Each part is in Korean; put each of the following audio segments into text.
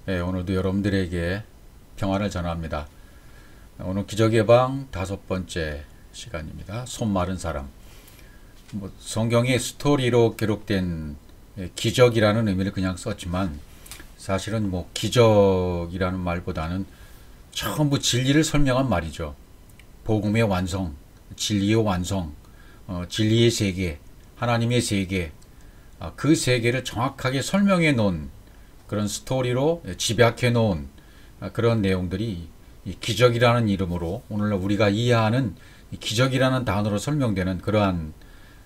네, 오늘도 여러분들에게 평안을 전합니다. 오늘 기적의 방 5번째 시간입니다. 손 마른 사람. 성경의 스토리로 기록된 기적이라는 의미를 그냥 썼지만 사실은 기적이라는 말보다는 전부 진리를 설명한 말이죠. 복음의 완성, 진리의 완성, 진리의 세계, 하나님의 세계, 그 세계를 정확하게 설명해 놓은 그런 스토리로 집약해 놓은 그런 내용들이 이 기적이라는 이름으로 오늘날 우리가 이해하는 기적이라는 단어로 설명되는 그러한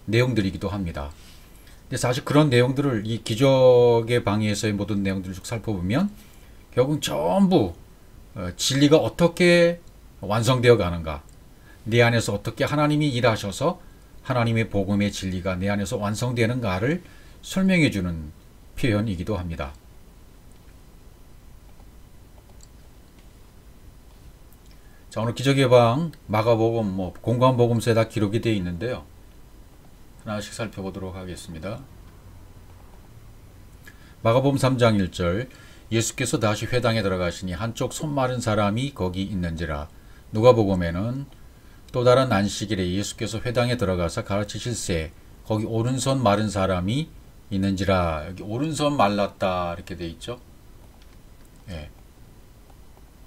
내용들이기도 합니다. 근데 사실 그런 내용들을 이 기적의 방에서의 모든 내용들을 쭉 살펴보면 결국 전부 진리가 어떻게 완성되어 가는가, 내 안에서 어떻게 하나님이 일하셔서 하나님의 복음의 진리가 내 안에서 완성되는가를 설명해 주는 표현이기도 합니다. 자, 오늘 기적의 방 마가복음 공관복음서에 다 기록이 되어 있는데요. 하나씩 살펴보도록 하겠습니다. 마가복음 3장 1절 예수께서 다시 회당에 들어가시니 한쪽 손 마른 사람이 거기 있는지라. 누가복음에는 또 다른 안식일에 예수께서 회당에 들어가서 가르치실새 거기 오른손 마른 사람이 있는지라. 여기 오른손 말랐다 이렇게 되어 있죠. 예.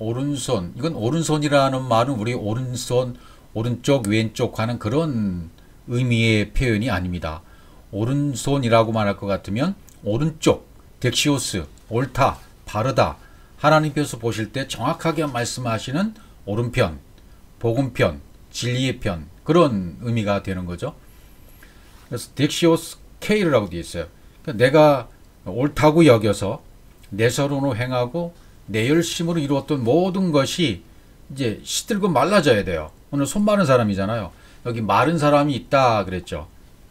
오른손, 이건 오른손이라는 말은 우리 오른손, 오른쪽, 왼쪽 하는 그런 의미의 표현이 아닙니다. 오른손이라고 말할 것 같으면 오른쪽, 덱시오스, 옳다, 바르다, 하나님께서 보실 때 정확하게 말씀하시는 오른편, 복음편, 진리의 편, 그런 의미가 되는 거죠. 그래서 덱시오스 케이르라고 되어 있어요. 그러니까 내가 옳다고 여겨서 내 서론으로 행하고 내 열심으로 이루었던 모든 것이 이제 시들고 말라져야 돼요. 오늘 손 마른 사람이잖아요. 여기 마른 사람이 있다 그랬죠.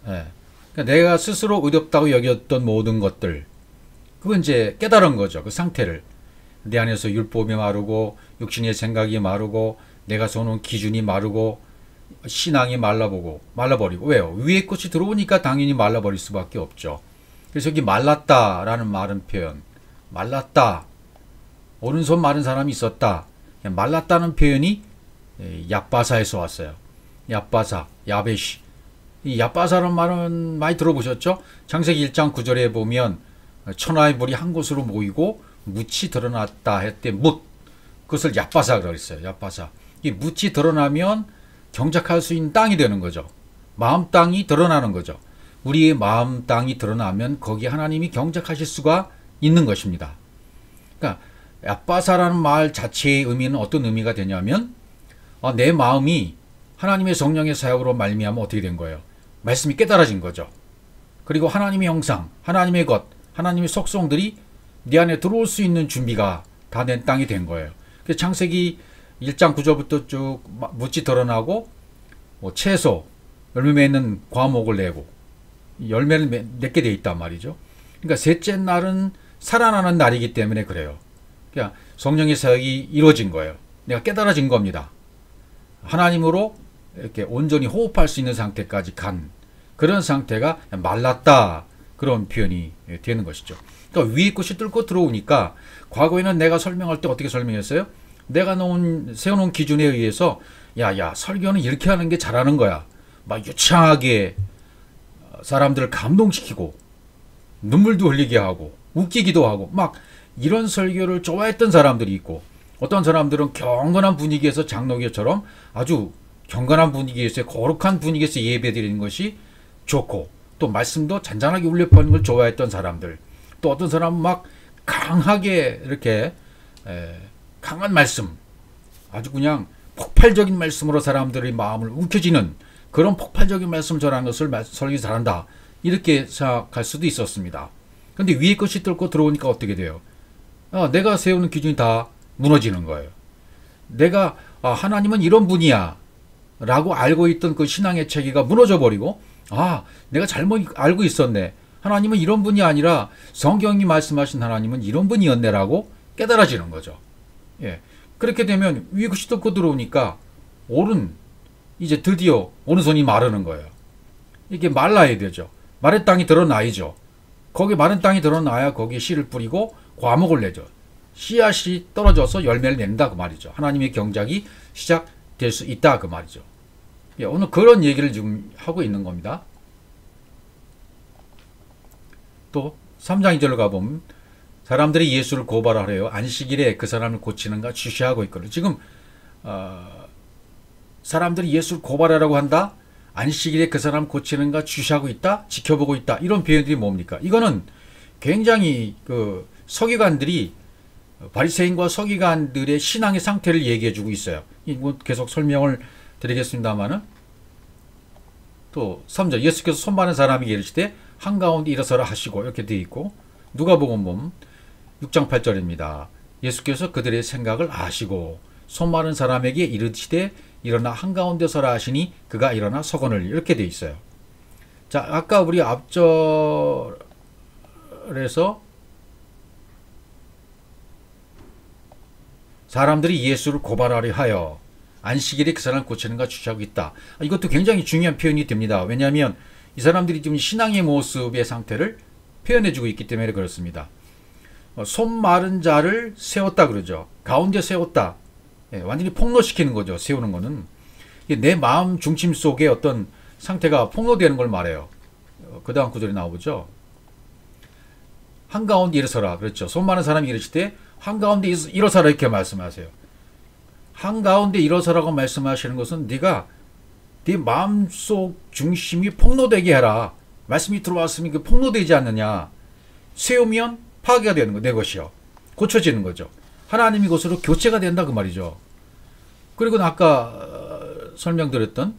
예. 그러니까 내가 스스로 의롭다고 여겼던 모든 것들, 그건 이제 깨달은 거죠. 그 상태를. 내 안에서 율법이 마르고 육신의 생각이 마르고 내가 세워놓은 기준이 마르고 신앙이 말라버리고. 왜요? 위에 것이 들어오니까 당연히 말라버릴 수밖에 없죠. 그래서 여기 말랐다라는 말은 표현, 말랐다, 오른손 마른 사람이 있었다. 말랐다는 표현이 얍바사에서 왔어요. 얍바사, 야베시. 이 얍바사라는 말은 많이 들어보셨죠? 창세기 1장 9절에 보면 천하의 물이 한 곳으로 모이고 묻이 드러났다 했대. 묻. 그것을 얍바사라고 그랬어요. 얍바사. 이 묻이 드러나면 경작할 수 있는 땅이 되는 거죠. 마음 땅이 드러나는 거죠. 우리의 마음 땅이 드러나면 거기 하나님이 경작하실 수가 있는 것입니다. 그러니까 얍바사라는 말 자체의 의미는 어떤 의미가 되냐면 내 마음이 하나님의 성령의 사역으로 말미암아 어떻게 된 거예요? 말씀이 깨달아진 거죠. 그리고 하나님의 형상, 하나님의 것, 하나님의 속성들이 네 안에 들어올 수 있는 준비가 다 된 땅이 된 거예요. 그래서 창세기 1장 9절부터 쭉 묻이 드러나고 채소, 열매 맺는 과목을 내고 열매를 맺게 돼 있단 말이죠. 그러니까 셋째 날은 살아나는 날이기 때문에 그래요. 그러니까 성령의 사역이 이루어진 거예요. 내가 깨달아진 겁니다. 하나님으로 이렇게 온전히 호흡할 수 있는 상태까지 간 그런 상태가 말랐다, 그런 표현이 되는 것이죠. 그러니까 위에 것이 뚫고 들어오니까 과거에는 내가 설명할 때 어떻게 설명했어요? 내가 세워놓은 기준에 의해서 야 설교는 이렇게 하는 게 잘하는 거야. 막 유창하게 사람들을 감동시키고 눈물도 흘리게 하고 웃기기도 하고 막 이런 설교를 좋아했던 사람들이 있고, 어떤 사람들은 경건한 분위기에서 장로교처럼 아주 경건한 분위기에서 거룩한 분위기에서 예배드리는 것이 좋고, 또 말씀도 잔잔하게 울려 퍼지는 걸 좋아했던 사람들, 또 어떤 사람은 막 강하게 이렇게 강한 말씀, 아주 그냥 폭발적인 말씀으로 사람들의 마음을 움켜쥐는 그런 폭발적인 말씀을 전하는 것을 설교 잘한다, 이렇게 생각할 수도 있었습니다. 근데 위에 것이 뚫고 들어오니까 어떻게 돼요? 내가 세우는 기준이 다 무너지는 거예요. 내가 하나님은 이런 분이야 라고 알고 있던 그 신앙의 체계가 무너져 버리고, 내가 잘못 알고 있었네, 하나님은 이런 분이 아니라 성경이 말씀하신 하나님은 이런 분이었네 라고 깨달아지는 거죠. 예. 그렇게 되면 위에 것이 뚫고 들어오니까 이제 드디어 오른손이 마르는 거예요. 이게 말라야 되죠. 마른 땅이 드러나야죠. 거기 마른 땅이 드러나야 거기에 씨를 뿌리고 과목을 내죠. 씨앗이 떨어져서 열매를 낸다 그 말이죠. 하나님의 경작이 시작될 수 있다 그 말이죠. 예, 오늘 그런 얘기를 지금 하고 있는 겁니다. 또 3장 2절로 가보면 사람들이 예수를 고발하래요. 안식일에 그 사람을 고치는가 주시하고 있거든요. 지금 사람들이 예수를 고발하라고 한다. 안식일에 그 사람 고치는가 주시하고 있다. 지켜보고 있다. 이런 표현들이 뭡니까? 이거는 굉장히 그 서기관들이 바리새인과 서기관들의 신앙의 상태를 얘기해주고 있어요. 이거 계속 설명을 드리겠습니다만은 또 3절 예수께서 손 많은 사람에게 이르시되 한가운데 일어서라 하시고 이렇게 되어 있고 누가복음 보면 6장 8절입니다. 예수께서 그들의 생각을 아시고 손 많은 사람에게 이르시되 일어나 한가운데 서라 하시니 그가 일어나 서거늘 이렇게 되어 있어요. 자, 아까 우리 앞절에서 사람들이 예수를 고발하려 하여 안식일에 그 사람을 고치는가 주시하고 있다. 이것도 굉장히 중요한 표현이 됩니다. 왜냐하면 이 사람들이 지금 신앙의 모습의 상태를 표현해주고 있기 때문에 그렇습니다. 손 마른 자를 세웠다 그러죠. 가운데 세웠다. 예, 완전히 폭로시키는 거죠. 세우는 거는. 내 마음 중심 속에 어떤 상태가 폭로되는 걸 말해요. 그 다음 구절이 나오죠. 한가운데 일어서라. 그렇죠. 손 많은 사람이 이르시되 한가운데 일어서라 이렇게 말씀하세요. 한가운데 일어서라고 말씀하시는 것은 네가 네 마음속 중심이 폭로되게 해라. 말씀이 들어왔으면 그 폭로되지 않느냐. 세우면 파괴가 되는 거, 내 것이요. 고쳐지는 거죠. 하나님이 것으로 교체가 된다 그 말이죠. 그리고 아까 설명드렸던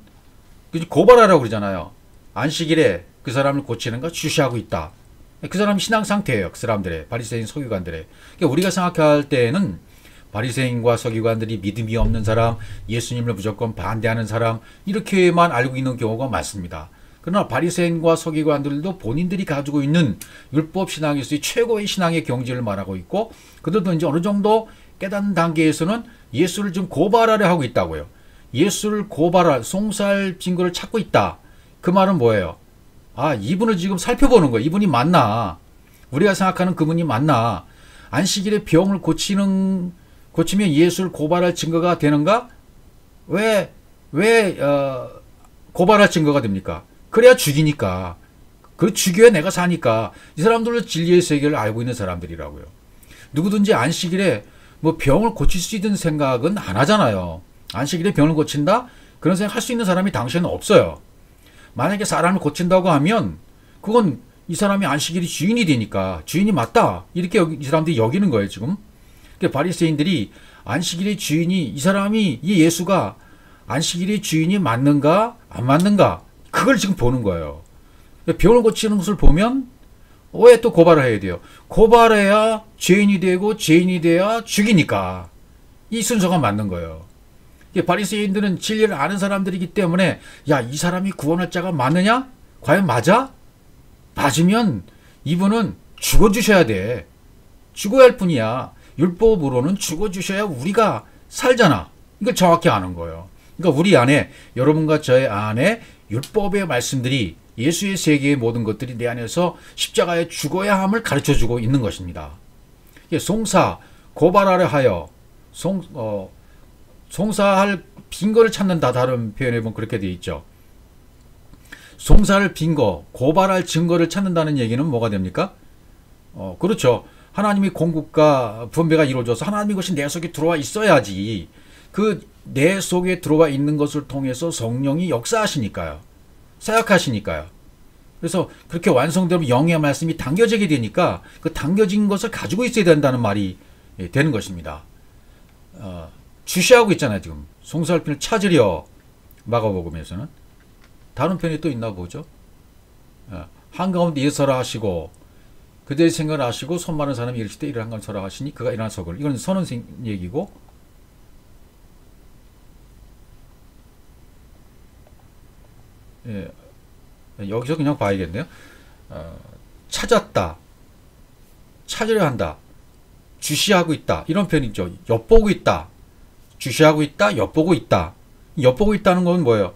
고발하라고 그러잖아요. 안식일에 그 사람을 고치는가 주시하고 있다. 그 사람이 신앙 상태예요. 그 사람들의 바리새인 서기관들의. 그러니까 우리가 생각할 때는 바리새인과 서기관들이 믿음이 없는 사람, 예수님을 무조건 반대하는 사람 이렇게만 알고 있는 경우가 많습니다. 그러나 바리새인과 서기관들도 본인들이 가지고 있는 율법 신앙에서의 최고의 신앙의 경지를 말하고 있고 그들도 이제 어느 정도 깨닫는 단계에서는 예수를 좀 고발하려 하고 있다고요. 예수를 고발할 송살 증거를 찾고 있다. 그 말은 뭐예요? 아, 이분을 지금 살펴보는 거예요. 이분이 맞나? 우리가 생각하는 그분이 맞나? 안식일에 병을 고치면 예수를 고발할 증거가 되는가? 왜 고발할 증거가 됩니까? 그래야 죽이니까. 그 죽여야 내가 사니까. 이 사람들은 진리의 세계를 알고 있는 사람들이라고요. 누구든지 안식일에 뭐 병을 고칠 수 있는 생각은 안 하잖아요. 안식일에 병을 고친다? 그런 생각 할 수 있는 사람이 당시에는 없어요. 만약에 사람을 고친다고 하면 그건 이 사람이 안식일이 주인이 되니까 주인이 맞다. 이렇게 이 사람들이 여기는 거예요, 지금. 그러니까 바리새인들이 안식일의 주인이 이 예수가 안식일의 주인이 맞는가 안 맞는가 그걸 지금 보는 거예요. 병을 고치는 것을 보면 왜 또 고발을 해야 돼요? 고발해야 죄인이 되고 죄인이 돼야 죽이니까 이 순서가 맞는 거예요. 바리새인들은 진리를 아는 사람들이기 때문에 야, 이 사람이 구원할 자가 맞느냐? 과연 맞아? 맞으면 이분은 죽어주셔야 돼. 죽어야 할 뿐이야. 율법으로는 죽어주셔야 우리가 살잖아. 이걸 정확히 아는 거예요. 그러니까 우리 안에 여러분과 저의 안에 율법의 말씀들이 예수의 세계의 모든 것들이 내 안에서 십자가에 죽어야 함을 가르쳐주고 있는 것입니다. 송사, 고발하려 하여 송사할 빈거를 찾는다. 다른 표현에 보면 그렇게 되어 있죠. 송사할 빈거, 고발할 증거를 찾는다는 얘기는 뭐가 됩니까? 그렇죠. 하나님의 공급과 분배가 이루어져서 하나님의 것이 내 속에 들어와 있어야지. 그 내 속에 들어와 있는 것을 통해서 성령이 역사하시니까요. 사역하시니까요. 그래서 그렇게 완성되면 영의 말씀이 당겨지게 되니까 그 당겨진 것을 가지고 있어야 된다는 말이 되는 것입니다. 주시하고 있잖아요, 지금. 송사할 빈을 찾으려. 마가복음에서는. 다른 편이 또 있나 보죠. 한가운데 일어서라 하시고 그들의 생각을 아시고 손 많은 사람이 이르시되 이를 한가운데 서라 하시니 그가 일어나 서거늘. 이건 선언 얘기고 여기서 그냥 봐야겠네요. 찾았다. 찾으려 한다. 주시하고 있다. 이런 표현이죠. 엿보고 있다. 주시하고 있다. 엿보고 있다. 엿보고 있다는 건 뭐예요?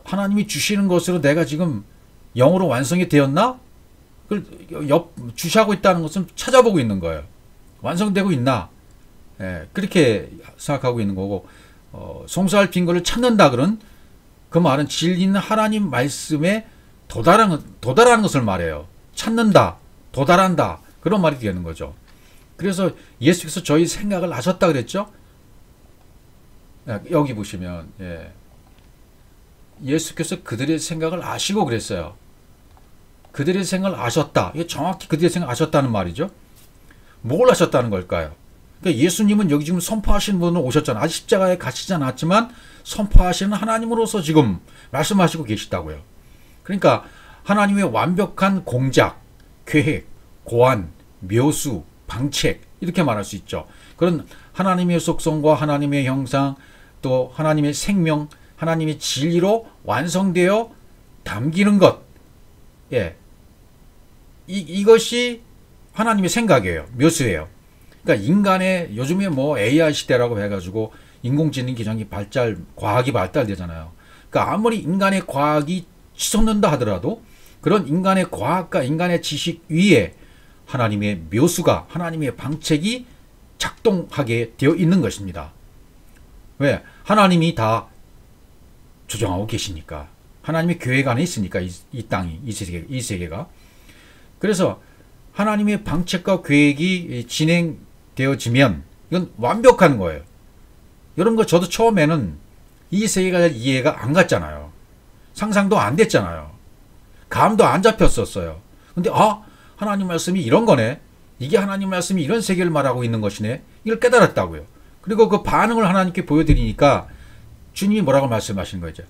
하나님이 주시는 것으로 내가 지금 영으로 완성이 되었나? 그걸 주시하고 있다는 것은 찾아보고 있는 거예요. 완성되고 있나? 그렇게 생각하고 있는 거고, 송사할 빈것을 찾는다 그런 그 말은 진리는 하나님 말씀에 도달하는 것을 말해요. 찾는다, 도달한다 그런 말이 되는 거죠. 그래서 예수께서 저희 생각을 아셨다 그랬죠. 여기 보시면 예수께서 그들의 생각을 아시고 그랬어요. 그들의 생각을 아셨다. 이게 정확히 그들의 생각을 아셨다는 말이죠. 뭘 아셨다는 걸까요? 그러니까 예수님은 여기 지금 선포하시는 분으로 오셨잖아요. 아직 십자가에 가시지 않았지만 선포하시는 하나님으로서 지금 말씀하시고 계시다고요. 그러니까 하나님의 완벽한 공작, 계획, 고안, 묘수, 방책 이렇게 말할 수 있죠. 그런 하나님의 속성과 하나님의 형상 또 하나님의 생명, 하나님의 진리로 완성되어 담기는 것. 이것이 하나님의 생각이에요. 묘수예요. 그러니까 인간의 요즘에 뭐 AI 시대라고 해가지고 인공지능 기술이 과학이 발달되잖아요. 그러니까 아무리 인간의 과학이 치솟는다 하더라도 그런 인간의 과학과 인간의 지식 위에 하나님의 묘수가 하나님의 방책이 작동하게 되어 있는 것입니다. 왜? 하나님이 다 조정하고 계시니까. 하나님의 계획 안에 있으니까 이 땅이, 이 세계가. 그래서 하나님의 방책과 계획이 진행되어지면 이건 완벽한 거예요. 이런 거 저도 처음에는 이 세계가 이해가 안 갔잖아요. 상상도 안 됐잖아요. 감도 안 잡혔었어요. 근데 하나님 말씀이 이런 거네. 이게 하나님 말씀이 이런 세계를 말하고 있는 것이네. 이걸 깨달았다고요. 그리고 그 반응을 하나님께 보여드리니까 주님이 뭐라고 말씀하시는 거죠.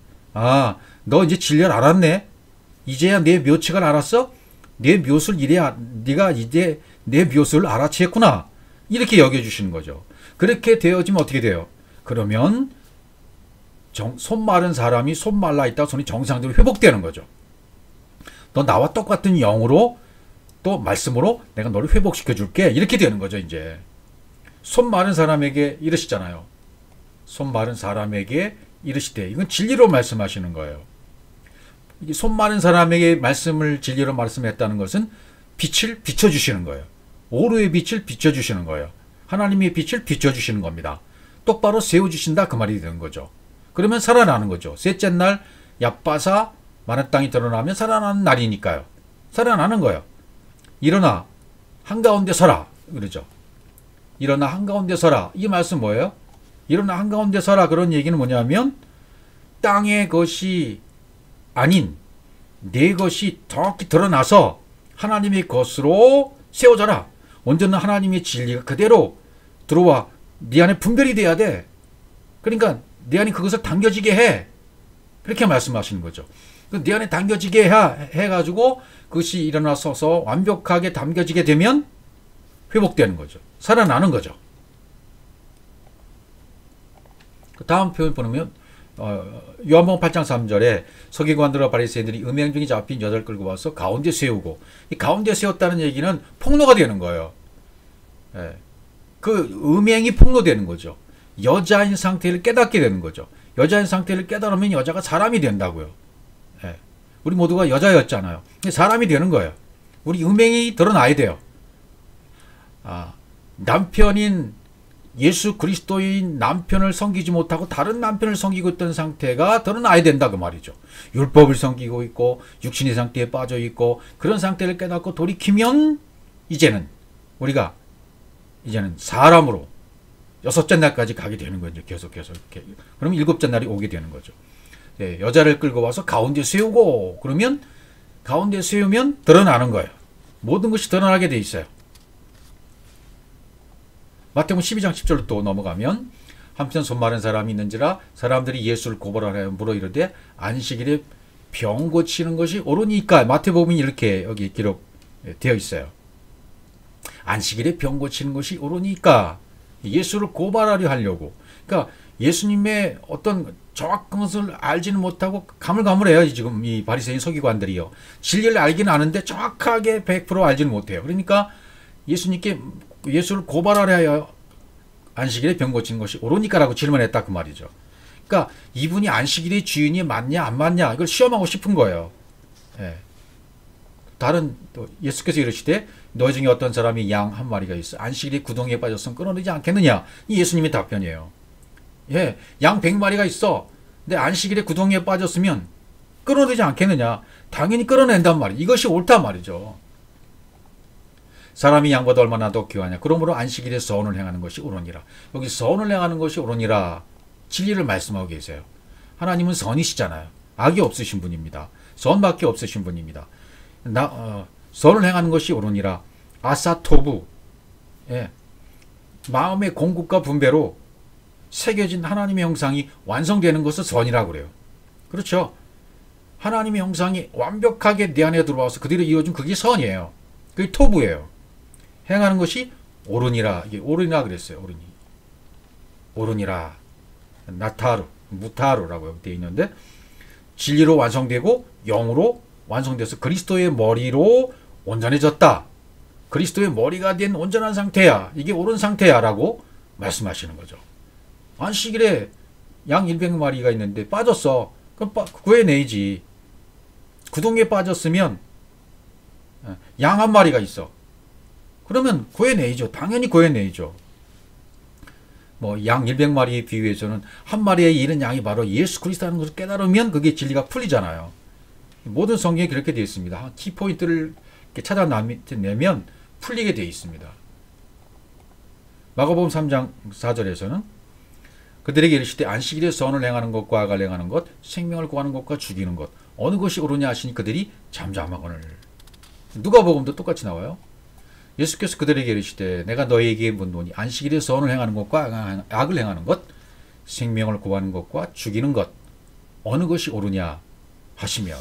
너 이제 진리를 알았네. 이제야 내 묘책을 알았어? 내 묘수를 네가 이제 내 묘수를 알아챘구나. 이렇게 여겨주시는 거죠. 그렇게 되어지면 어떻게 돼요? 그러면 손 마른 사람이 손 말라 있다가 손이 정상적으로 회복되는 거죠. 너 나와 똑같은 영으로 또 말씀으로 내가 너를 회복시켜 줄게. 이렇게 되는 거죠. 이제 손 마른 사람에게 이러시잖아요. 손 마른 사람에게 이르시되, 이건 진리로 말씀하시는 거예요. 손 마른 사람에게 말씀을 진리로 말씀했다는 것은 빛을 비춰주시는 거예요. 오로의 빛을 비춰주시는 거예요. 하나님의 빛을 비춰주시는 겁니다. 똑바로 세워주신다 그 말이 되는 거죠. 그러면 살아나는 거죠. 셋째 날 얕바사 마른 땅이 드러나면 살아나는 날이니까요. 살아나는 거예요. 일어나 한가운데 서라 그러죠. 일어나 한가운데 서라. 이 말씀 뭐예요? 일어나 한가운데 서라. 그런 얘기는 뭐냐면 땅의 것이 아닌 내 것이 정확히 드러나서 하나님의 것으로 세워져라. 언제나 하나님의 진리가 그대로 들어와 네 안에 분별이 돼야 돼. 그러니까 내 안에 그것을 당겨지게 해. 그렇게 말씀하시는 거죠. 내 안에 당겨지게 해가지고 그것이 일어나서서 완벽하게 담겨지게 되면 회복되는 거죠. 살아나는 거죠. 그 다음 표현 보면 요한복음 8장 3절에 서기관들과 바리새인들이 음행 중에 잡힌 여자를 끌고 와서 가운데 세우고, 이 가운데 세웠다는 얘기는 폭로가 되는 거예요. 그 음행이 폭로되는 거죠. 여자인 상태를 깨닫게 되는 거죠. 여자인 상태를 깨달으면 여자가 사람이 된다고요. 우리 모두가 여자였잖아요. 사람이 되는 거예요. 우리 음행이 드러나야 돼요. 남편인 예수 그리스도인 남편을 섬기지 못하고 다른 남편을 섬기고 있던 상태가 드러나야 된다 그 말이죠. 율법을 섬기고 있고 육신의 상태에 빠져 있고 그런 상태를 깨닫고 돌이키면 우리가 이제는 사람으로 여섯째 날까지 가게 되는 거죠. 계속해서 이렇게. 그러면 일곱째 날이 오게 되는 거죠. 여자를 끌고 와서 가운데 세우고, 그러면 가운데 세우면 드러나는 거예요. 모든 것이 드러나게 돼 있어요. 마태복음 12장 10절로 또 넘어가면 한편 손 마른 사람이 있는지라 사람들이 예수를 고발하여 물어 이르되 안식일에 병 고치는 것이 옳으니까. 마태복음이 이렇게 여기 기록되어 있어요. 안식일에 병 고치는 것이 옳으니까 예수를 고발하려 하려고. 그러니까 예수님의 어떤 정확한 것을 알지는 못하고 가물가물해요. 지금 이 바리새인 서기관들이요. 진리를 알기는 아는데 정확하게 100% 알지는 못해요. 그러니까 예수를 고발하려 안식일에 병 고치는 것이 옳으니까라고 질문했다 그 말이죠. 그러니까 이분이 안식일의 주인이 맞냐 안 맞냐 이걸 시험하고 싶은 거예요. 다른 또 예수께서 이르시되 너 중에 어떤 사람이 양 한 마리가 있어. 안식일에 구덩이에 빠졌으면 끊어내지 않겠느냐. 이 예수님의 답변이에요. 예, 양 100마리가 있어. 근데 안식일에 구덩이에 빠졌으면 끌어내지 않겠느냐. 당연히 끌어낸단 말이에요. 이것이 옳단 말이죠. 사람이 양보다 얼마나 더 귀하냐. 그러므로 안식일에 선을 행하는 것이 옳으니라. 여기 선을 행하는 것이 옳으니라. 진리를 말씀하고 계세요. 하나님은 선이시잖아요. 악이 없으신 분입니다. 선밖에 없으신 분입니다. 선을 행하는 것이 옳으니라. 아사토부. 예. 마음의 공급과 분배로 새겨진 하나님의 형상이 완성되는 것을 선이라고 그래요. 그렇죠. 하나님의 형상이 완벽하게 내 안에 들어와서 그대로 이루어진 그게 선이에요. 그게 토부예요. 행하는 것이 옳으니라. 이게 옳으니라 그랬어요. 옳으니라. 나타루, 무타루라고 되어 있는데 진리로 완성되고 영으로 완성돼서 그리스도의 머리로 온전해졌다. 그리스도의 머리가 된 온전한 상태야. 이게 옳은 상태야 라고 말씀하시는 거죠. 안식일에 양 100마리가 있는데 빠졌어. 그럼 구해내야지. 구덩이에 빠졌으면 양 한 마리가 있어. 그러면 구해내야죠. 당연히 구해내야죠. 뭐 양 100마리에 비유해서는 한 마리에 이른 양이 바로 예수 그리스도라는 것을 깨달으면 그게 진리가 풀리잖아요. 모든 성경에 그렇게 되어 있습니다. 키포인트를 이렇게 찾아내면 풀리게 되어 있습니다. 마가복음 3장 4절에서는 그들에게 이르시되 안식일에 선을 행하는 것과 악을 행하는 것, 생명을 구하는 것과 죽이는 것, 어느 것이 옳으냐 하시니 그들이 잠잠하거늘. 누가복음도 똑같이 나와요. 예수께서 그들에게 이르시되 내가 너희에게 묻노니 안식일에 선을 행하는 것과 악을 행하는 것, 생명을 구하는 것과 죽이는 것, 어느 것이 옳으냐 하시며.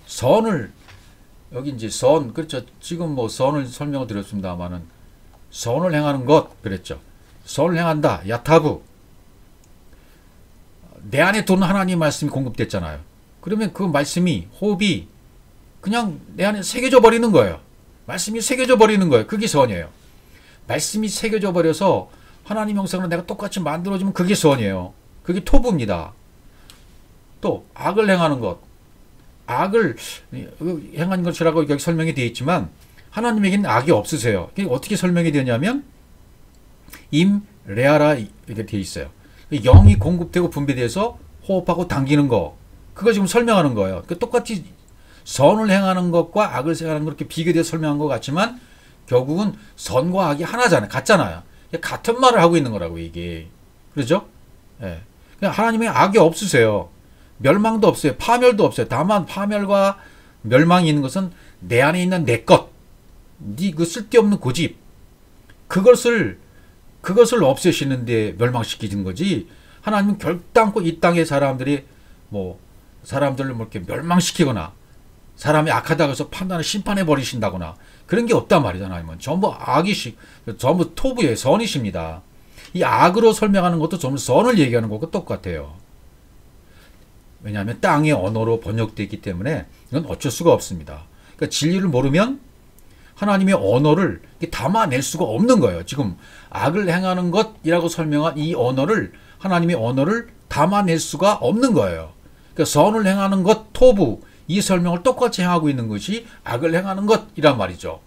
선을, 여기 이제 선, 그렇죠. 지금 뭐 선을 설명을 드렸습니다만은 선을 행하는 것 그랬죠. 선을 행한다. 야타부. 내 안에 도는 하나님 말씀이 공급됐잖아요. 그러면 그 말씀이, 호흡이 그냥 내 안에 새겨져 버리는 거예요. 말씀이 새겨져 버리는 거예요. 그게 선이에요. 말씀이 새겨져 버려서 하나님 형상으로 내가 똑같이 만들어지면 그게 선이에요. 그게 토부입니다. 또 악을 행하는 것. 악을 행하는 것이라고 여기 설명이 되어 있지만 하나님에게는 악이 없으세요. 어떻게 설명이 되냐면 레아라 이렇게 되어 있어요. 영이 공급되고 분배돼서 호흡하고 당기는 거. 그거 지금 설명하는 거예요. 똑같이 선을 행하는 것과 악을 행하는 것 이렇게 비교돼서 설명한 것 같지만 결국은 선과 악이 하나잖아요. 같잖아요. 같은 말을 하고 있는 거라고 이게. 그렇죠? 예. 하나님의 악이 없으세요. 멸망도 없어요. 파멸도 없어요. 다만 파멸과 멸망이 있는 것은 내 안에 있는 내 것. 네 그 쓸데없는 고집. 그것을 없애시는데 멸망시키는 거지. 하나님은 결단코 이 땅의 사람들을 이렇게 멸망시키거나 사람이 악하다고 해서 판단을 심판해 버리신다거나 그런 게 없단 말이잖아요. 하나님은 전부 전부 토부의 선이십니다. 이 악으로 설명하는 것도 전부 선을 얘기하는 것과 똑같아요. 왜냐하면 땅의 언어로 번역되어 있기 때문에 이건 어쩔 수가 없습니다. 그러니까 진리를 모르면 하나님의 언어를 담아낼 수가 없는 거예요. 지금 악을 행하는 것이라고 설명한 이 언어를, 하나님의 언어를 담아낼 수가 없는 거예요. 그러니까 선을 행하는 것, 토부, 이 설명을 똑같이 행하고 있는 것이 악을 행하는 것이란 말이죠.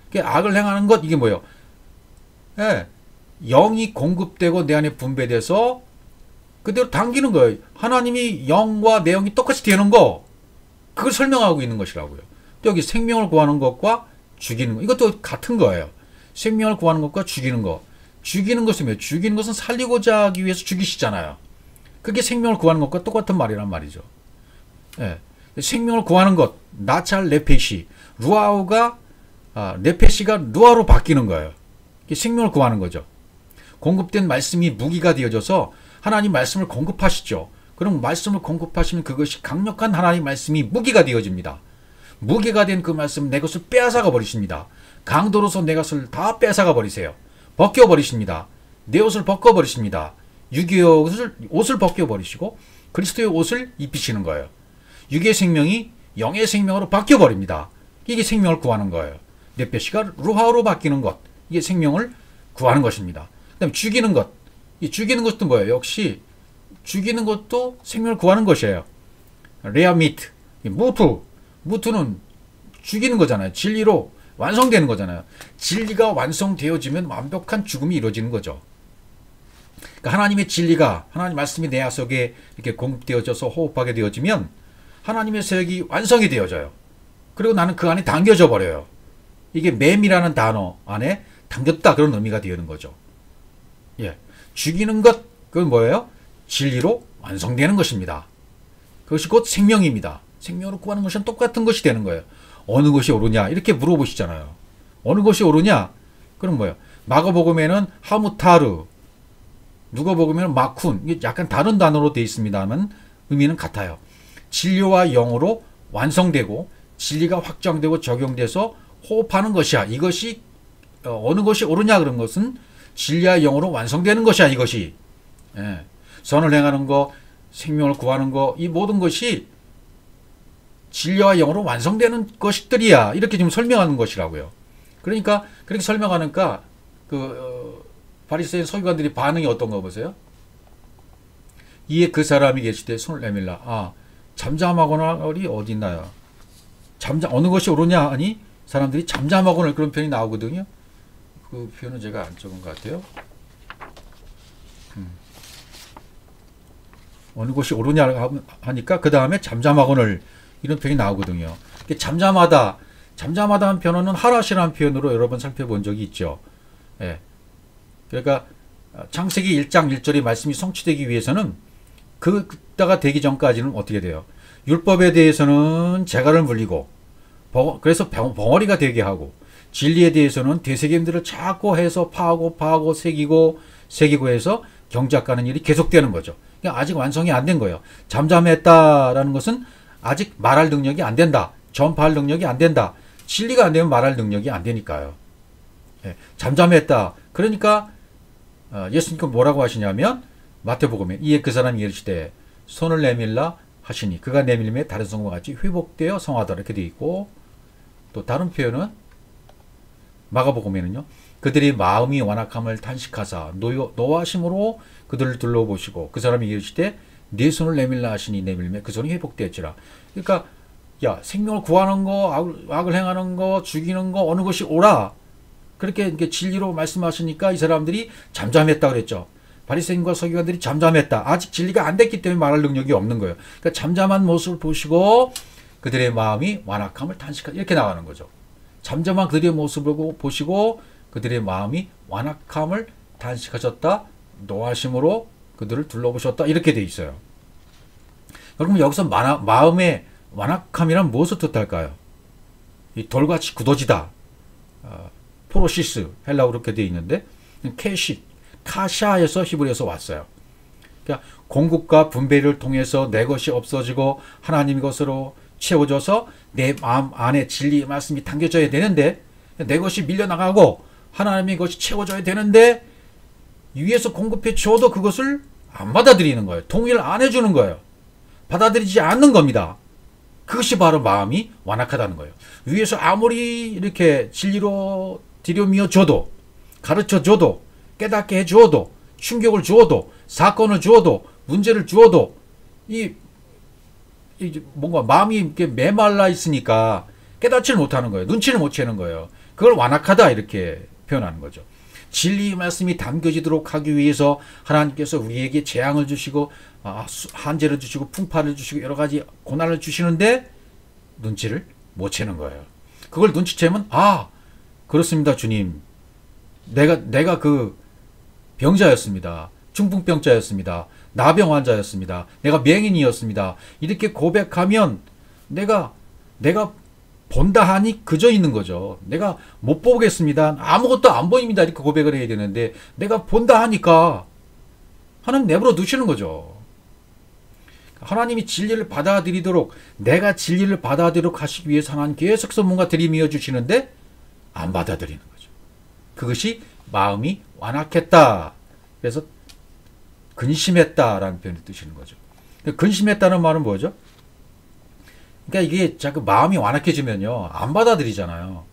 그러니까 악을 행하는 것, 이게 뭐예요? 예, 영이 공급되고 내 안에 분배돼서 그대로 당기는 거예요. 하나님이 영과 내 영이 똑같이 되는 거, 그걸 설명하고 있는 것이라고요. 또 여기 생명을 구하는 것과 죽이는 것, 이것도 같은 거예요. 생명을 구하는 것과 죽이는 것. 죽이는 것은 뭐예요? 죽이는 것은 살리고자 하기 위해서 죽이시잖아요. 그게 생명을 구하는 것과 똑같은 말이란 말이죠. 예. 생명을 구하는 것, 나찰 레페시, 레페시가 루아로 바뀌는 거예요. 이게 생명을 구하는 거죠. 공급된 말씀이 무기가 되어져서 하나님 말씀을 공급하시죠. 그럼 말씀을 공급하시면 그것이 강력한 하나님 말씀이 무기가 되어집니다. 무기가 된 그 말씀 내 것을 빼앗아가 버리십니다. 강도로서 내 것을 다 빼앗아가 버리세요. 벗겨버리십니다. 내 옷을 벗겨버리십니다. 유교의 옷을 벗겨버리시고 그리스도의 옷을 입히시는 거예요. 육의 생명이 영의 생명으로 바뀌어버립니다. 이게 생명을 구하는 거예요. 네페시가 루하로 바뀌는 것. 이게 생명을 구하는 것입니다. 그 다음에 죽이는 것. 이 죽이는 것도 뭐예요? 역시 죽이는 것도 생명을 구하는 것이에요. 레아미트, 무투는 죽이는 거잖아요. 진리로 완성되는 거잖아요. 진리가 완성되어지면 완벽한 죽음이 이루어지는 거죠. 그러니까 하나님의 진리가, 하나님 말씀이 내 속에 이렇게 공급되어져서 호흡하게 되어지면 하나님의 사역이 완성이 되어져요. 그리고 나는 그 안에 담겨져 버려요. 이게 맴이라는 단어 안에 담겼다, 그런 의미가 되는 거죠. 예, 죽이는 것, 그건 뭐예요? 진리로 완성되는 것입니다. 그것이 곧 생명입니다. 생명으로 구하는 것은 똑같은 것이 되는 거예요. 어느 것이 옳으냐 이렇게 물어보시잖아요. 어느 것이 옳으냐? 그럼 뭐예요? 마가복음에는 하무타르, 누가복음에는 마쿤, 이게 약간 다른 단어로 되어 있습니다만 의미는 같아요. 진리와 영으로 완성되고 진리가 확정되고 적용돼서 호흡하는 것이야. 이것이 어느 것이 옳으냐, 그런 것은 진리와 영으로 완성되는 것이야. 이것이 예. 선을 행하는 거, 생명을 구하는 거, 이 모든 것이 진리와 영으로 완성되는 것들이야. 이렇게 지금 설명하는 것이라고요. 그러니까 그렇게 설명하니까 바리새인 서기관들이 반응이 어떤가 보세요. 이에 그 사람이 계실 때 손을 내밀라. 잠잠하거나이 어디 있나요? 어느 것이 옳으냐 하니 사람들이 잠잠하거나, 그런 표현이 나오거든요. 그 표현은 제가 안 적은 것 같아요. 어느 것이 옳으냐 하니까 그 다음에 잠잠하거늘, 이런 표현이 나오거든요. 잠잠하다는 표현은 하라시라는 표현으로 여러 번 살펴본 적이 있죠. 예. 그러니까 창세기 1장 1절의 말씀이 성취되기 위해서는 그때가 되기 전까지는 어떻게 돼요? 율법에 대해서는 재갈을 물리고, 그래서 벙어리가 되게 하고, 진리에 대해서는 되새김들을 자꾸 해서 파하고 새기고 해서 경작하는 일이 계속되는 거죠. 그러니까 아직 완성이 안 된 거예요. 잠잠했다라는 것은 아직 말할 능력이 안 된다. 전파할 능력이 안 된다. 진리가 안 되면 말할 능력이 안 되니까요. 예, 잠잠했다. 그러니까 예수님께서 뭐라고 하시냐면 마태복음에 이에 그 사람이 이르시되 손을 내밀라 하시니 그가 내밀매 다른 성과 같이 회복되어 성하다, 이렇게 되어 있고, 또 다른 표현은 마가복음에는요, 그들이 마음이 완악함을 탄식하사 노하심으로 그들을 둘러보시고 그 사람이 이르시되 네 손을 내밀라 하시니 내밀매 그 손이 회복되었지라. 그러니까 생명을 구하는 거, 악을 행하는 거, 죽이는 거, 어느 것이 옳아, 그렇게 진리로 말씀하시니까 이 사람들이 잠잠했다 그랬죠. 바리새인과 서기관들이 잠잠했다. 아직 진리가 안 됐기 때문에 말할 능력이 없는 거예요. 그러니까 잠잠한 모습을 보시고 그들의 마음이 완악함을 탄식하다, 이렇게 나가는 거죠. 잠잠한 그들의 모습을 보시고 그들의 마음이 완악함을 탄식하셨다. 노하심으로 그들을 둘러보셨다, 이렇게 돼 있어요. 여러분, 여기서 마음의 완악함이란 무엇을 뜻할까요? 이 돌같이 굳어지다, 포로시스, 헬라어로 그렇게 되어 있는데 카샤에서 히브리에서 왔어요. 그러니까 공급과 분배를 통해서 내 것이 없어지고 하나님 것으로 채워져서 내 마음 안에 진리 말씀이 담겨져야 되는데, 내 것이 밀려나가고 하나님의 것이 채워져야 되는데 위에서 공급해 줘도 그것을 안 받아들이는 거예요. 동의를 안 해주는 거예요. 받아들이지 않는 겁니다. 그것이 바로 마음이 완악하다는 거예요. 위에서 아무리 이렇게 진리로 들여미어 줘도, 가르쳐 줘도, 깨닫게 해 주어도, 충격을 주어도, 사건을 주어도, 문제를 주어도 뭔가 마음이 이렇게 메말라 있으니까 깨닫지를 못하는 거예요. 눈치를 못 채는 거예요. 그걸 완악하다, 이렇게 표현하는 거죠. 진리 말씀이 담겨지도록 하기 위해서 하나님께서 우리에게 재앙을 주시고 한재를 주시고 풍파를 주시고 여러 가지 고난을 주시는데 눈치를 못 채는 거예요. 그걸 눈치채면 그렇습니다, 주님. 내가 그 병자였습니다. 중풍병자였습니다. 나병 환자였습니다. 내가 맹인이었습니다. 이렇게 고백하면 내가 본다 하니 그저 있는 거죠. 내가 못 보겠습니다. 아무것도 안 보입니다. 이렇게 고백을 해야 되는데 내가 본다 하니까 하나님 내버려 두시는 거죠. 하나님이 진리를 받아들이도록, 내가 진리를 받아들이도록 하시기 위해서 하나님 계속해서 뭔가 들이미어 주시는데 안 받아들이는 거죠. 그것이 마음이 완악했다. 그래서 근심했다라는 표현을 뜨시는 거죠. 근심했다는 말은 뭐죠? 그러니까 이게 자꾸 마음이 완악해지면요, 안 받아들이잖아요.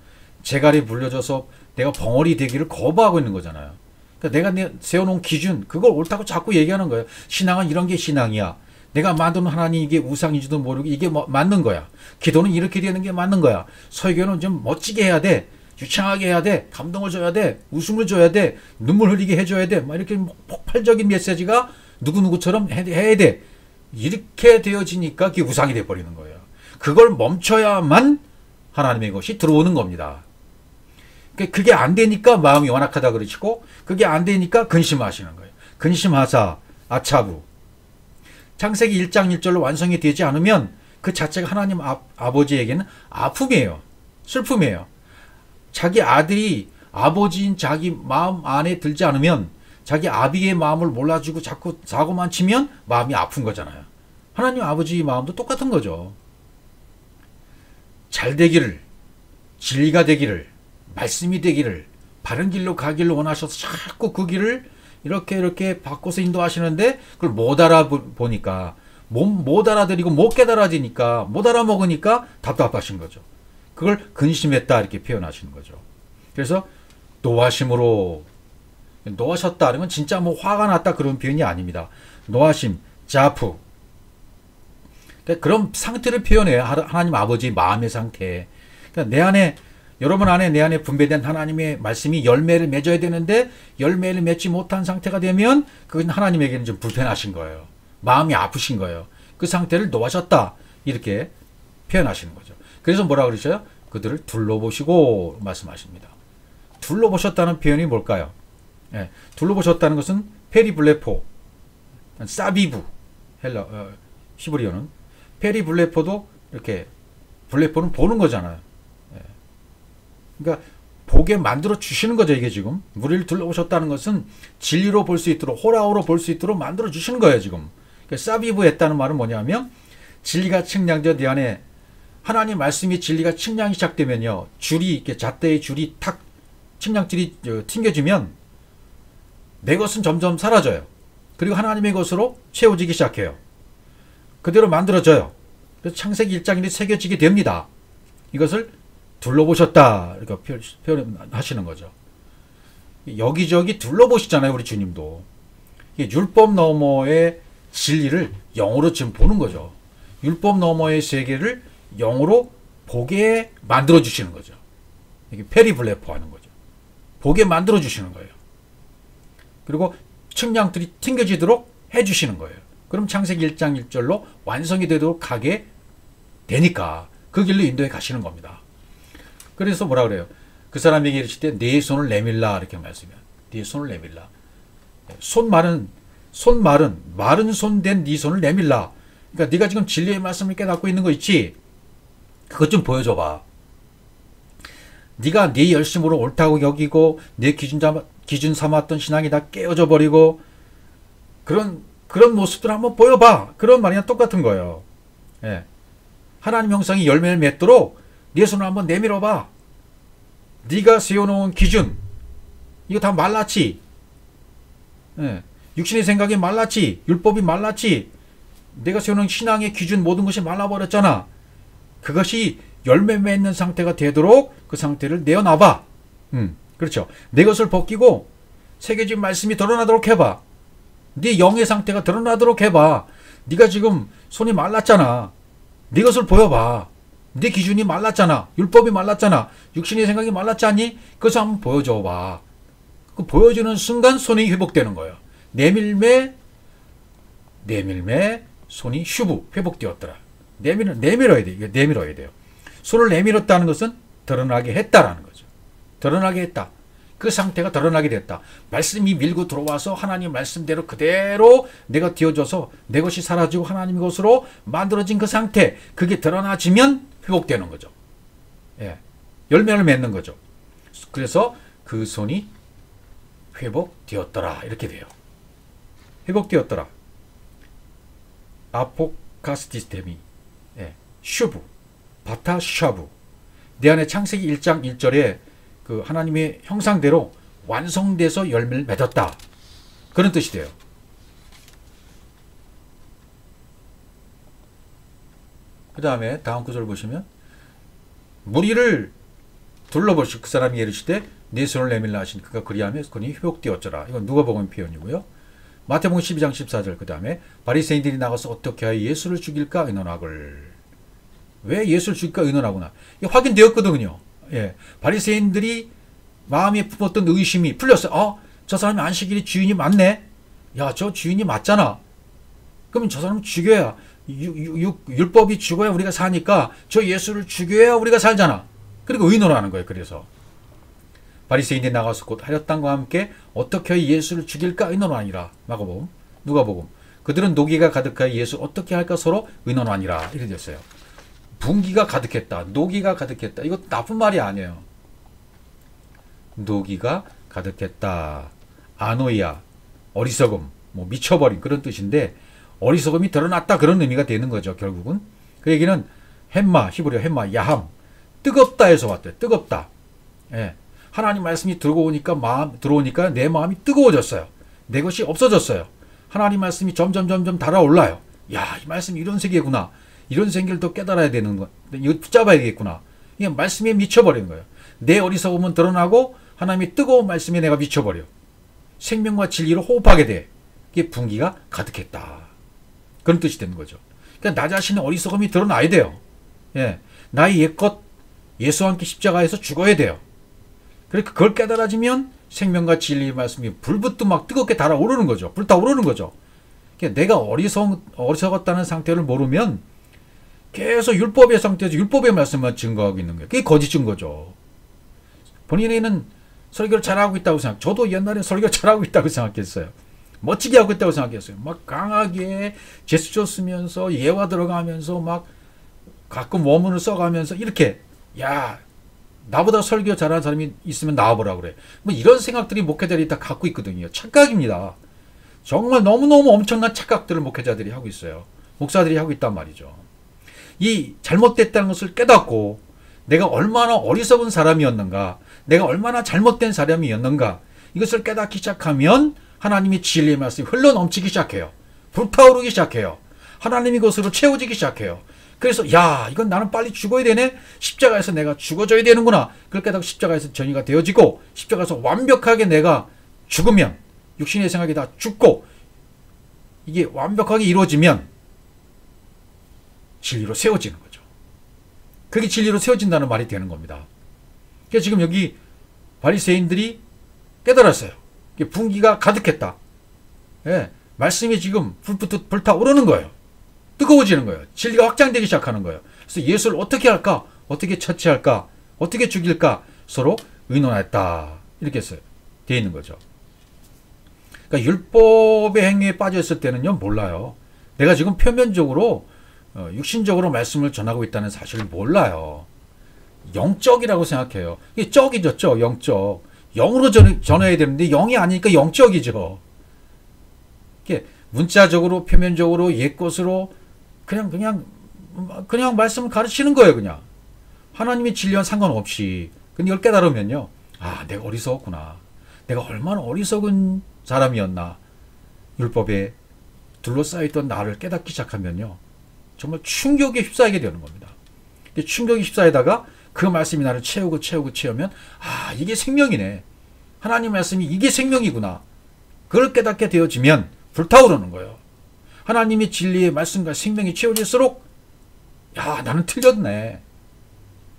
재갈이 물려져서 내가 벙어리 되기를 거부하고 있는 거잖아요. 그러니까 내가 세워놓은 기준, 그걸 옳다고 자꾸 얘기하는 거예요. 신앙은 이런 게 신앙이야. 내가 만든 하나님 이게 우상인지도 모르고 이게 맞는 거야. 기도는 이렇게 되는 게 맞는 거야. 설교는 좀 멋지게 해야 돼. 유창하게 해야 돼. 감동을 줘야 돼. 웃음을 줘야 돼. 눈물 흘리게 해줘야 돼. 막 이렇게 폭발적인 메시지가 누구누구처럼 해야 돼. 이렇게 되어지니까 그게 우상이 돼버리는 거예요. 그걸 멈춰야만 하나님의 것이 들어오는 겁니다. 그게 안 되니까 마음이 완악하다 그러시고, 그게 안 되니까 근심하시는 거예요. 근심하사 아차부. 창세기 1장 1절로 완성이 되지 않으면 그 자체가 하나님 아버지에게는 아픔이에요. 슬픔이에요. 자기 아들이 아버지인 자기 마음 안에 들지 않으면, 자기 아비의 마음을 몰라주고 자꾸 사고만 치면 마음이 아픈 거잖아요. 하나님 아버지의 마음도 똑같은 거죠. 잘 되기를, 진리가 되기를, 말씀이 되기를, 바른 길로 가기를 원하셔서 자꾸 그 길을 이렇게 바꿔서 인도하시는데 그걸 못 알아보니까, 못 알아들이고 못 깨달아지니까, 못 알아먹으니까 답답하신 거죠. 그걸 근심했다 이렇게 표현하시는 거죠. 그래서 노하심으로, 노하셨다는 건 진짜 뭐 화가 났다 그런 표현이 아닙니다. 노하심, 자프. 그런 상태를 표현해요. 하나님 아버지의 마음의 상태. 그러니까 내 안에, 여러분 안에, 내 안에 분배된 하나님의 말씀이 열매를 맺어야 되는데 열매를 맺지 못한 상태가 되면 그건 하나님에게는 좀 불편하신 거예요. 마음이 아프신 거예요. 그 상태를 노하셨다 이렇게 표현하시는 거죠. 그래서 뭐라 그러셔요? 그들을 둘러보시고 말씀하십니다. 둘러보셨다는 표현이 뭘까요? 예, 둘러보셨다는 것은 페리블레포, 사비부, 히브리어는 페리블레포도 이렇게, 블레포는 보는 거잖아요. 예. 그러니까 보게 만들어 주시는 거죠. 이게 지금 우리를 둘러보셨다는 것은 진리로 볼 수 있도록, 호라호로 볼 수 있도록 만들어 주시는 거예요. 지금 그러니까 사비부 했다는 말은 뭐냐면, 진리가 측량되어 내 안에, 하나님 말씀이 진리가 측량이 시작되면요, 줄이 이렇게 잣대의 줄이 탁 측량줄이 튕겨지면 내 것은 점점 사라져요. 그리고 하나님의 것으로 채워지기 시작해요. 그대로 만들어져요. 그래서 창세기 1장 1이 새겨지게 됩니다. 이것을 둘러보셨다 이렇게 표현하시는 거죠. 여기저기 둘러보시잖아요. 우리 주님도. 율법 너머의 진리를 영으로 지금 보는 거죠. 율법 너머의 세계를 영으로 보게 만들어 주시는 거죠. 이게 페리블레포 하는 거죠. 보게 만들어 주시는 거예요. 그리고 측량들이 튕겨지도록 해 주시는 거예요. 그럼 창세기 1장 1절로 완성이 되도록 가게 되니까 그 길로 인도해 가시는 겁니다. 그래서 뭐라 그래요? 그 사람에게 이르실 때 네 손을 내밀라 이렇게 말씀해요. 네 손을 내밀라. 마른 손 된 네 손을 내밀라. 그러니까 네가 지금 진리의 말씀을 깨닫고 있는 거 있지? 그것 좀 보여줘봐. 네가 네 열심으로 옳다고 여기고 네 기준 삼았던 신앙이 다 깨어져 버리고 그런 모습들 한번 보여봐. 그런 말이랑 똑같은 거예요. 예. 하나님 형상이 열매를 맺도록 네 손을 한번 내밀어봐. 네가 세워놓은 기준, 이거 다 말랐지. 예. 육신의 생각이 말랐지. 율법이 말랐지. 내가 세워놓은 신앙의 기준 모든 것이 말라버렸잖아. 그것이 열매 맺는 상태가 되도록 그 상태를 내어놔봐. 그렇죠. 내 것을 벗기고 새겨진 말씀이 드러나도록 해봐. 네 영의 상태가 드러나도록 해봐. 네가 지금 손이 말랐잖아. 네 것을 보여봐. 네 기준이 말랐잖아. 율법이 말랐잖아. 육신의 생각이 말랐지 않니? 그것을 한번 보여줘봐. 그 보여주는 순간 손이 회복되는 거예요. 내밀매 손이 슈브 회복되었더라. 내밀어야 돼. 이게 내밀어야 돼요. 손을 내밀었다는 것은 드러나게 했다라는 거죠. 드러나게 했다. 그 상태가 드러나게 됐다. 말씀이 밀고 들어와서 하나님 말씀대로 그대로 내가 띄워져서 내 것이 사라지고 하나님 것으로 만들어진 그 상태, 그게 드러나지면 회복되는 거죠. 예. 열매를 맺는 거죠. 그래서 그 손이 회복되었더라. 이렇게 돼요. 회복되었더라. 아포카스티스테미, 예. 슈브, 바타 샤브. 내 안에 창세기 1장 1절에 그 하나님의 형상대로 완성돼서 열매를 맺었다. 그런 뜻이 돼요. 그 다음에 다음 구절 보시면, 무리를 둘러보시고 그 사람이 이르실 때 네 손을 내밀라 하신 그가 그리하며 그니 회복되었더라. 이건 누가복음 표현이고요. 마태복음 12장 14절 그 다음에 바리새인들이 나가서 어떻게 하여 예수를 죽일까 의논하걸. 왜 예수를 죽일까 의논하구나. 이게 확인되었거든요. 예, 바리새인들이 마음에 품었던 의심이 풀렸어요. 저 사람이 안식일이 주인이 맞네. 야, 저 주인이 맞잖아. 그러면 저 사람 죽여야 율법이 죽어야 우리가 사니까 저 예수를 죽여야 우리가 살잖아. 그리고 의논하는 거예요. 그래서 바리새인들이 나가서 곧 하였단과 함께 어떻게 예수를 죽일까 의논하니라. 마가복음, 누가복음. 그들은 노기가 가득하여 예수 어떻게 할까 서로 의논하니라. 이렇게 됐어요. 분기가 가득했다. 노기가 가득했다. 이거 나쁜 말이 아니에요. 노기가 가득했다. 아노이아, 어리석음, 뭐 미쳐버린 그런 뜻인데 어리석음이 드러났다 그런 의미가 되는 거죠. 결국은 그 얘기는 햄마, 히브리어 햄마, 야함, 뜨겁다에서 왔대요. 뜨겁다. 예. 하나님 말씀이 들어오니까 내 마음이 뜨거워졌어요. 내 것이 없어졌어요. 하나님 말씀이 점점 달아올라요. 야, 이 말씀이 이런 세계구나. 이런 세계를 더 깨달아야 되는 거. 이거 붙잡아야 되겠구나. 이게 말씀에 미쳐버리는 거예요. 내 어리석음은 드러나고 하나님이 뜨거운 말씀에 내가 미쳐버려. 생명과 진리로 호흡하게 돼. 이게 분기가 가득했다. 그런 뜻이 되는 거죠. 그러니까 나 자신의 어리석음이 드러나야 돼요. 예, 나의 옛것 예수와 함께 십자가에서 죽어야 돼요. 그러니까 그걸 깨달아지면 생명과 진리의 말씀이 불붙듯 막 뜨겁게 달아오르는 거죠. 불타오르는 거죠. 그러니까 내가 어리석었다는 상태를 모르면 계속 율법의 상태에서 율법의 말씀만 증거하고 있는 거예요. 그게 거짓 증거죠. 본인에는 설교를 잘하고 있다고 생각. 저도 옛날에 설교 잘하고 있다고 생각했어요. 멋지게 하고 있다고 생각했어요. 막 강하게 제스처 쓰면서 예화 들어가면서 막 가끔 원문을 써가면서 이렇게 야 나보다 설교 잘하는 사람이 있으면 나와보라 그래. 뭐 이런 생각들이 목회자들이 다 갖고 있거든요. 착각입니다. 정말 너무너무 엄청난 착각들을 목회자들이 하고 있어요. 목사들이 하고 있단 말이죠. 이 잘못됐다는 것을 깨닫고 내가 얼마나 어리석은 사람이었는가, 내가 얼마나 잘못된 사람이었는가 이것을 깨닫기 시작하면 하나님의 진리의 말씀이 흘러넘치기 시작해요. 불타오르기 시작해요. 하나님이 그것으로 채워지기 시작해요. 그래서 야 이건 나는 빨리 죽어야 되네. 십자가에서 내가 죽어져야 되는구나. 그렇게 하다가 십자가에서 전이가 되어지고 십자가에서 완벽하게 내가 죽으면 육신의 생각이 다 죽고 이게 완벽하게 이루어지면 진리로 세워지는 거죠. 그게 진리로 세워진다는 말이 되는 겁니다. 그래서 지금 여기 바리새인들이 깨달았어요. 분기가 가득했다. 예, 말씀이 지금 불타오르는 거예요. 뜨거워지는 거예요. 진리가 확장되기 시작하는 거예요. 그래서 예수를 어떻게 할까? 어떻게 처치할까? 어떻게 죽일까? 서로 의논했다. 이렇게 되어 있는 거죠. 그러니까 율법의 행위에 빠져 있을 때는요, 몰라요. 내가 지금 표면적으로 육신적으로 말씀을 전하고 있다는 사실을 몰라요. 영적이라고 생각해요. 이게 적이죠, 적, 영적. 영으로 전해야 되는데 영이 아니니까 영적이죠. 이게 문자적으로 표면적으로 옛것으로 그냥 말씀을 가르치는 거예요. 그냥 하나님의 진리와 상관없이. 근데 이걸 깨달으면요, 아 내가 어리석었구나. 내가 얼마나 어리석은 사람이었나. 율법에 둘러싸여있던 나를 깨닫기 시작하면요, 정말 충격에 휩싸이게 되는 겁니다. 충격에 휩싸이다가 그 말씀이 나를 채우면 아 이게 생명이네. 하나님 말씀이 이게 생명이구나. 그걸 깨닫게 되어지면 불타오르는 거예요. 하나님의 진리의 말씀과 생명이 채워질수록 야 나는 틀렸네.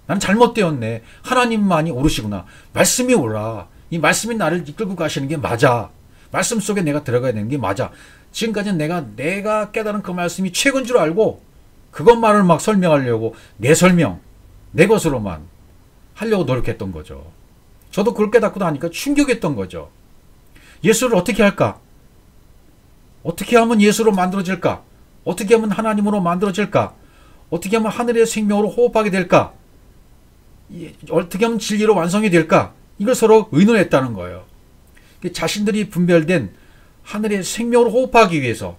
나는 잘못되었네. 하나님만이 옳으시구나. 말씀이 옳아. 이 말씀이 나를 이끌고 가시는 게 맞아. 말씀 속에 내가 들어가야 되는 게 맞아. 지금까지는 내가 깨달은 그 말씀이 최고인 줄 알고 그것만을 막 설명하려고 내 것으로만 하려고 노력했던 거죠. 저도 그걸 깨닫고 나니까 충격했던 거죠. 예수를 어떻게 할까? 어떻게 하면 예수로 만들어질까? 어떻게 하면 하나님으로 만들어질까? 어떻게 하면 하늘의 생명으로 호흡하게 될까? 어떻게 하면 진리로 완성이 될까? 이걸 서로 의논했다는 거예요. 자신들이 분별된 하늘의 생명으로 호흡하기 위해서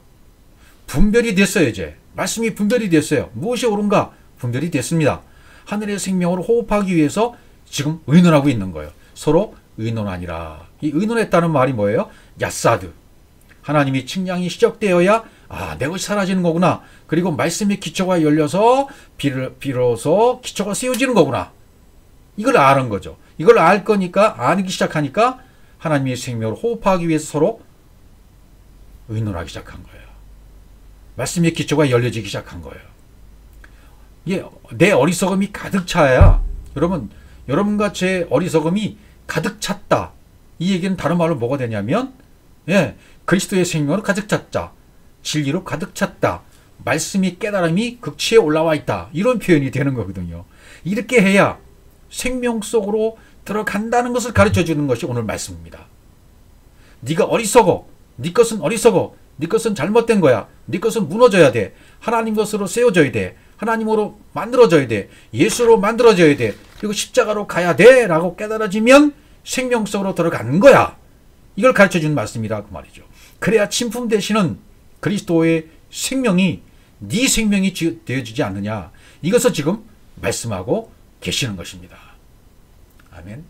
분별이 됐어요. 이제 말씀이 분별이 됐어요. 무엇이 옳은가? 분별이 됐습니다. 하늘의 생명으로 호흡하기 위해서 지금 의논하고 있는 거예요. 서로 의논하니라. 이 의논했다는 말이 뭐예요? 야사드. 하나님이 측량이 시작되어야 아, 내 것이 사라지는 거구나. 그리고 말씀의 기초가 열려서 비로소 기초가 세워지는 거구나. 이걸 아는 거죠. 이걸 알 거니까, 알기 시작하니까 하나님의 생명으로 호흡하기 위해서 서로 의논하기 시작한 거예요. 말씀의 기초가 열려지기 시작한 거예요. 이게 내 어리석음이 가득 차야, 여러분과 제 어리석음이 가득 찼다. 이 얘기는 다른 말로 뭐가 되냐면, 그리스도의 생명으로 가득 찼다. 진리로 가득 찼다. 말씀이 깨달음이 극치에 올라와 있다. 이런 표현이 되는 거거든요. 이렇게 해야 생명 속으로 들어간다는 것을 가르쳐 주는 것이 오늘 말씀입니다. 네가 어리석어. 네 것은 어리석어. 네 것은 잘못된 거야. 네 것은 무너져야 돼. 하나님 것으로 세워져야 돼. 하나님으로 만들어져야 돼. 예수로 만들어져야 돼. 그리고 십자가로 가야 돼. 라고 깨달아지면 생명 속으로 들어가는 거야. 이걸 가르쳐 주는 말씀이라 그 말이죠. 그래야 침품 되시는 그리스도의 생명이 네 생명이 되어지지 않느냐. 이것을 지금 말씀하고 계시는 것입니다. 아멘.